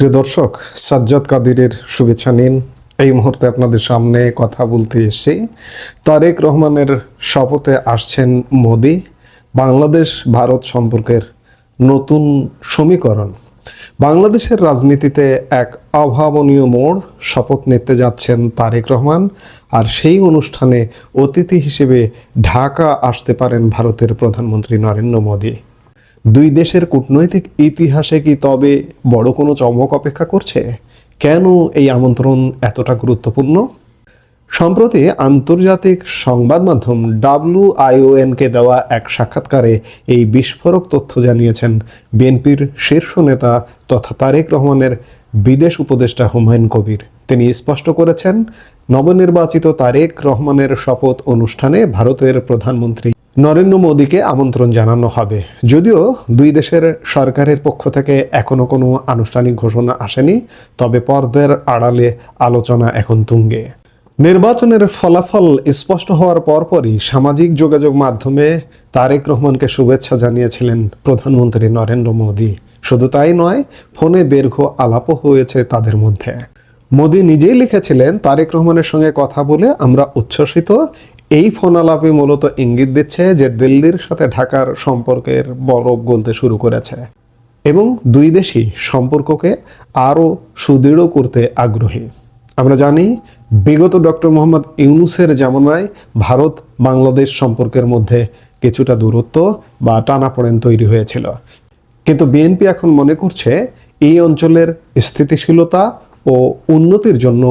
প্রিয় দর্শক, সাজ্জাদ কাদিরের শুভেচ্ছা নিন। এই মুহূর্তে আপনাদের সামনে কথা বলতে এসেছি। তারেক রহমানের শপথে আসছেন মোদি। বাংলাদেশ ভারত সম্পর্কের নতুন সমীকরণ। বাংলাদেশের রাজনীতিতে এক অভাবনীয় মোড়। শপথ নিতে যাচ্ছেন তারেক রহমান, আর সেই অনুষ্ঠানে অতিথি হিসেবে ঢাকা আসতে পারেন ভারতের প্রধানমন্ত্রী নরেন্দ্র মোদি। দুই দেশের কূটনৈতিক ইতিহাসে কি তবে বড় কোনো চমক অপেক্ষা করছে? কেন এই আমন্ত্রণ এতটা গুরুত্বপূর্ণ? সম্প্রতি আন্তর্জাতিক সংবাদ মাধ্যম WION-কে দেওয়া এক সাক্ষাৎকারে এই বিস্ফোরক তথ্য জানিয়েছেন বিএনপির শীর্ষ নেতা তথা তারেক রহমানের বিদেশ উপদেষ্টা হুমায়ুন কবির। তিনি স্পষ্ট করেছেন, নবনির্বাচিত তারেক রহমানের শপথ অনুষ্ঠানে ভারতের প্রধানমন্ত্রী নরেন্দ্র মোদীকে আমন্ত্রণ জানানো হবে। যদিও দুই দেশের সরকারের পক্ষ থেকে এখনো কোনো আনুষ্ঠানিক ঘোষণা আসেনি, তবে পর্দার আড়ালে আলোচনা এখন তুঙ্গে। নির্বাচনের ফলাফল স্পষ্ট হওয়ার পরপরই সামাজিক যোগাযোগ মাধ্যমে তারেক রহমানকে শুভেচ্ছা জানিয়েছিলেন প্রধানমন্ত্রী নরেন্দ্র মোদী। শুধু তাই নয়, ফোনে দীর্ঘ আলাপও হয়েছে তাদের মধ্যে। মোদী নিজেই লিখেছিলেন, তারেক রহমানের সঙ্গে কথা বলে আমরা উচ্ছ্বসিত। এই ফোন আলাপে মূলত ইঙ্গিত দিচ্ছে যে দিল্লির সাথে ঢাকার সম্পর্কের বরফ গলতে শুরু করেছে এবং দুই দেশই সম্পর্ককে আরও সুদৃঢ় করতে আগ্রহী। আমরা জানি, বিগত ডক্টর মোহাম্মদ ইউনূসের জামানায় ভারত বাংলাদেশ সম্পর্কের মধ্যে কিছুটা দূরত্ব বা টানাপোড়েন তৈরি হয়েছিল, কিন্তু বিএনপি এখন মনে করছে এই অঞ্চলের স্থিতিশীলতা ও উন্নতির জন্য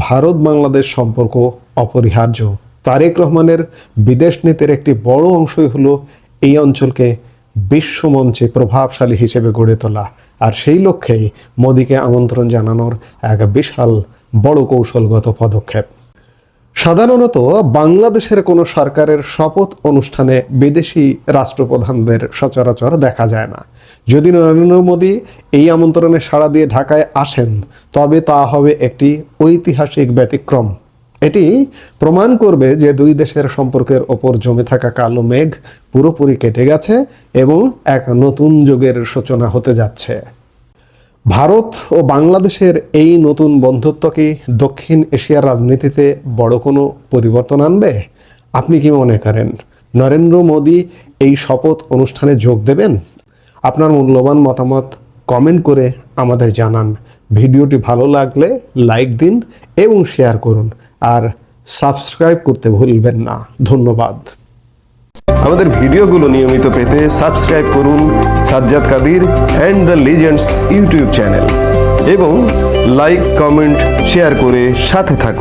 ভারত বাংলাদেশ সম্পর্ক অপরিহার্য। তারেক রহমানের বিদেশ নীতির একটি বড় অংশই হলো এই অঞ্চলকে বিশ্বমঞ্চে প্রভাবশালী হিসেবে গড়ে তোলা, আর সেই লক্ষ্যেই মোদীকে আমন্ত্রণ জানানোর এক বিশাল বড় কৌশলগত পদক্ষেপ। সাধারণত বাংলাদেশের কোনো সরকারের শপথ অনুষ্ঠানে বিদেশি রাষ্ট্রপ্রধানদের সচরাচর দেখা যায় না। যদি নরেন্দ্র মোদী এই আমন্ত্রণে সাড়া দিয়ে ঢাকায় আসেন, তবে তা হবে একটি ঐতিহাসিক ব্যতিক্রম। এটি প্রমাণ করবে যে দুই দেশের সম্পর্কের ওপর জমে থাকা কালো মেঘ পুরোপুরি কেটে গেছে এবং এক নতুন যুগের সূচনা হতে যাচ্ছে। ভারত ও বাংলাদেশের এই নতুন বন্ধুত্ব কি দক্ষিণ এশিয়ার রাজনীতিতে বড় কোনো পরিবর্তন আনবে? আপনি কি মনে করেন নরেন্দ্র মোদী এই শপথ অনুষ্ঠানে যোগ দেবেন? আপনার মূল্যবান মতামত কমেন্ট করে আমাদের জানান। ভিডিওটি ভালো লাগলে লাইক দিন এবং শেয়ার করুন, আর সাবস্ক্রাইব করতে ভুলবেন না। ধন্যবাদ। আমাদের ভিডিওগুলো নিয়মিত পেতে সাবস্ক্রাইব করুন Sajjad Kadir and the legends YouTube channel এবং লাইক, কমেন্ট, শেয়ার করে সাথে থাকুন।